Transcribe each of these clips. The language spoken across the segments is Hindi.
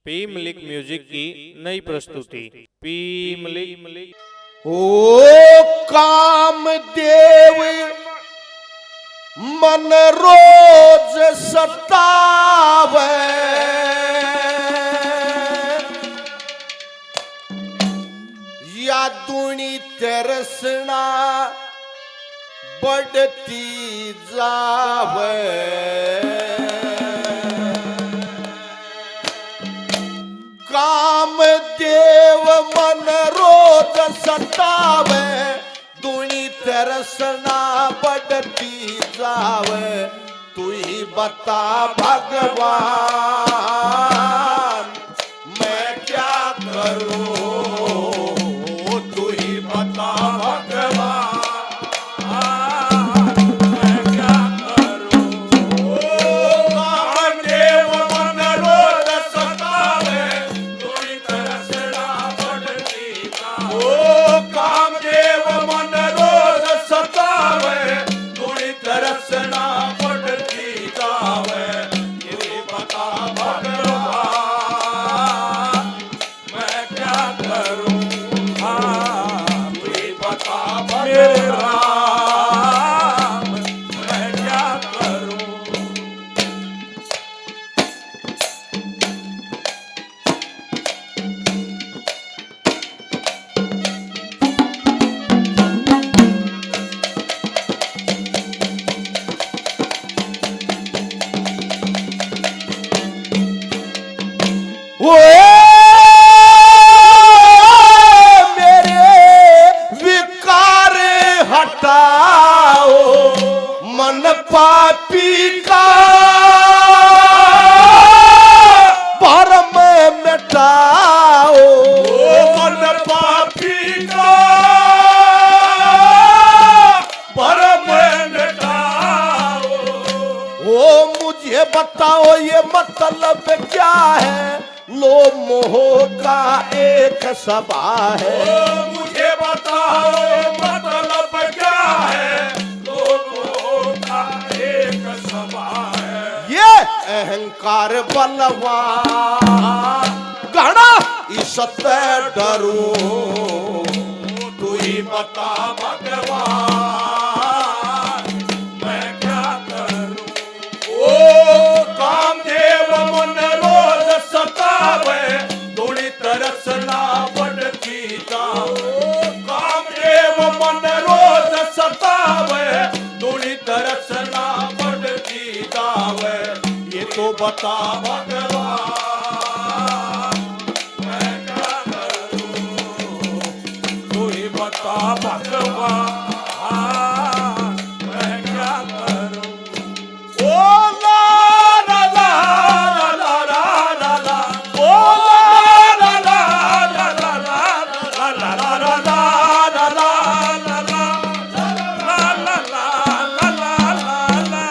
पी मलिक म्यूजिक की नई प्रस्तुति पी मलिक। ओ कामदेव मन रोज सतावे, या दुनी तरसना बढ़ती जावे। कामदेव मन रोज सतावे, दुनी तरसना बढ़ती जावे। तू ही बता भगवान मैं क्या करूं, तू ही बता भगवान मैं क्या करूं। कामदेव मन रोज सतावे, दुनी तरसना बढ़ती जावे। कामदेव मन रोज सतावे, दुनी तरसना बढ़ती जावे। ये बता भगवान मैं क्या करूं, ये बता मेरे राम मैं क्या करूं। मेरे विकार हटाओ, मन पापी का भरम मिटाओ। मन पापी का भरम मिटाओ। ओ मुझे बताओ ये मतलब क्या है, लो मोह का एक सभा है। मुझे बताओ मतलब क्या है, लो मोह का एक सभा है। ये अहंकार बलवान गणा ईसत डरो, तू ही बता भगवान मैं क्या करूं। ओ कामदेव मन रोज सतावे, दुनी तरसना बढ़ती जावे। कामदेव मन रोज सतावे, दुनी तरसना बढ़ती जावे। ये तो बता भगवान मैं क्या करूं, तू ही बता भगवान मैं क्या करूं। ओ ला ला ला ला ला ला ला, ओ ला ला ला ला ला ला ला ला ला ला ला ला ला ला ला ला ला।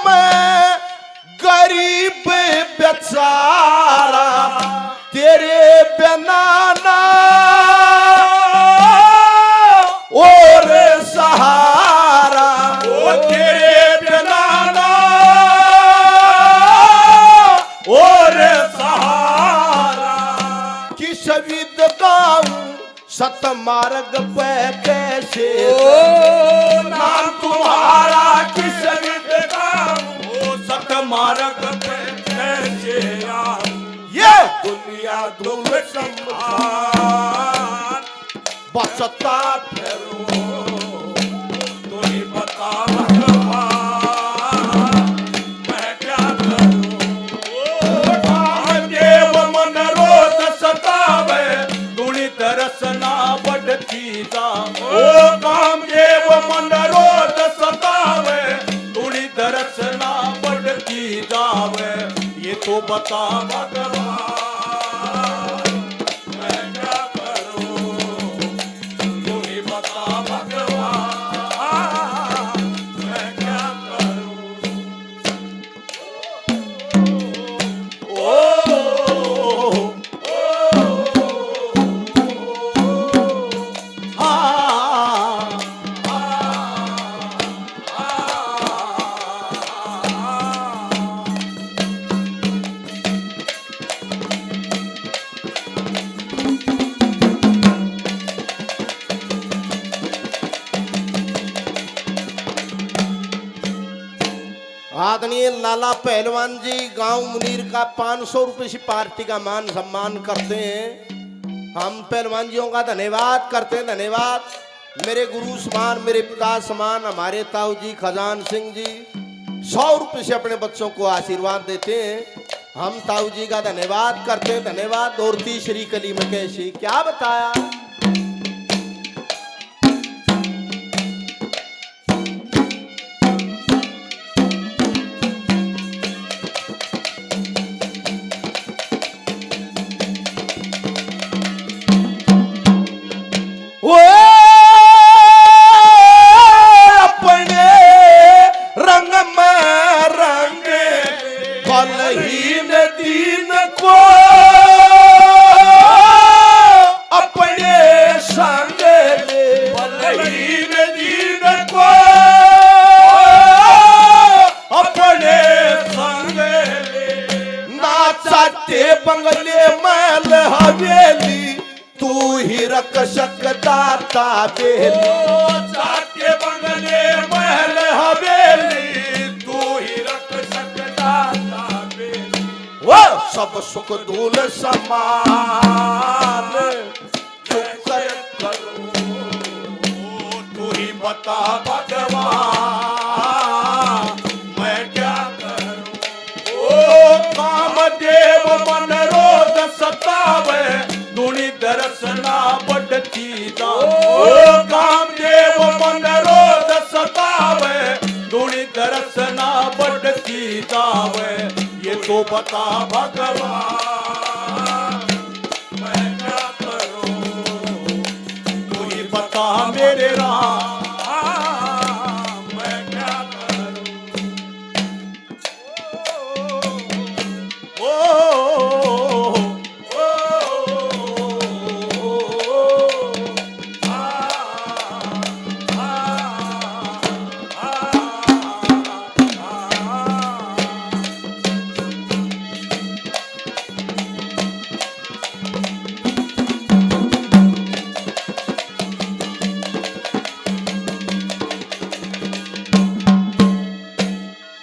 मैं गरीब बेचारा तेरे बिना ना और सहारा। ओ तेरे बिना ना और सहारा। किस विद गाऊं सतमार्ग पे कैसे, नाम तुम्हारा किस विद गाऊं सतमार्ग पे कैसे आऊं। ये दुनिया धूल संभाल बसता फिरूं, तू ही बता भगवान मैं क्या करूं। कामदेव मन रोज सतावे, दुनी तरसना बढ़ती जावे। ओ कामदेव मन रोज सतावे, दुनी तरसना बढ़ती जावे। ये तो बता भगवान लाला पहलवान जी गांव मुनीर का 500 रुपए की पार्टी का मान सम्मान करते हैं। हम पहलवान जियों का धन्यवाद करते हैं, धन्यवाद। मेरे गुरु समान, मेरे पिता समान हमारे ताऊ जी खजान सिंह जी 100 रुपए से अपने बच्चों को आशीर्वाद देते हैं। हम ताऊ जी का धन्यवाद करते हैं, धन्यवाद। और तीसरी कली में कैसी क्या बताया। वो अपने रंग में रंगे बलहीन दीन को अपने संग बलहीन दीन को अपने संग नाचते बंगले महल हवेली तू ही रख सकता था बेली। चाटे बंगले महल हवेली तू ही रख सकता था बेली। वो सब सुख धूल समान शुक्र करो तू ही बता भगवान मैं क्या करूं। ओ कामदेव मन रोज सतावे दुनी दर्शना बढ़ती ओ कामदेव मन रोज सतावे दुनी दर्शना बढ़ती जावे। ये तो बता भगवान मैं क्या करूं तू ही बता मेरे राम मैं क्या करूं।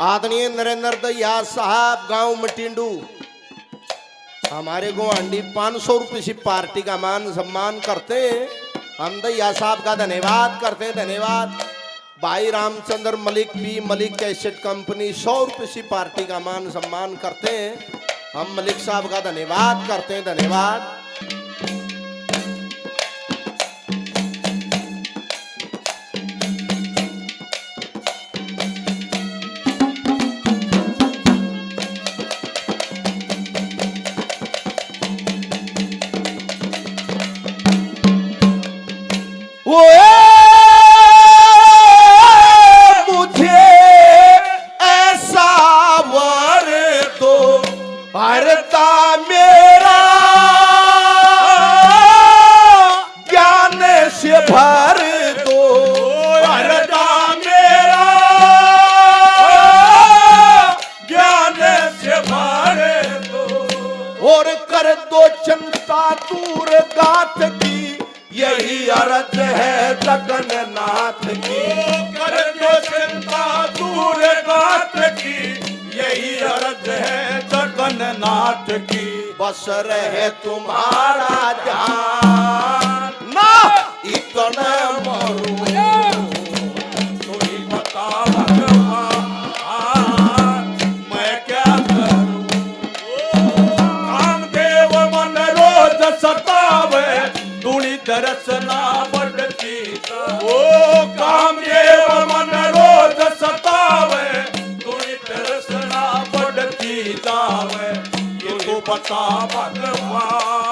आदरणीय नरेंद्र दैया साहब गांव मटिंडू हमारे गुवाहांडी 500 रुपए की पार्टी का मान सम्मान करते हैं। हम दैया साहब का धन्यवाद करते हैं, धन्यवाद। भाई Ramchandra Malik P Malik cassette company 100 रुपए की पार्टी का मान सम्मान करते हैं। हम मलिक साहब का धन्यवाद करते हैं, धन्यवाद। वो मुझे ऐसा वर दो हरता मेरा ज्ञान से भर दो हरता मेरा ज्ञान से भर दो और कर दो चिंता दूर गात की यही अर्ज है जगन्नाथ की। कर दो चिंता दूर गात की यही अर्ज है जगन्नाथ की। बस रहे तुम्हारा ध्यान ना इतना मरो तू ही बता भगवान मैं क्या करूं। कामदेव मन रोज सतावे दुनी दर्शना बढ़ती ओ कामदेव मन रोज सतावे दुनी दर्शना बढ़ती जावे। ये तो बता भगवान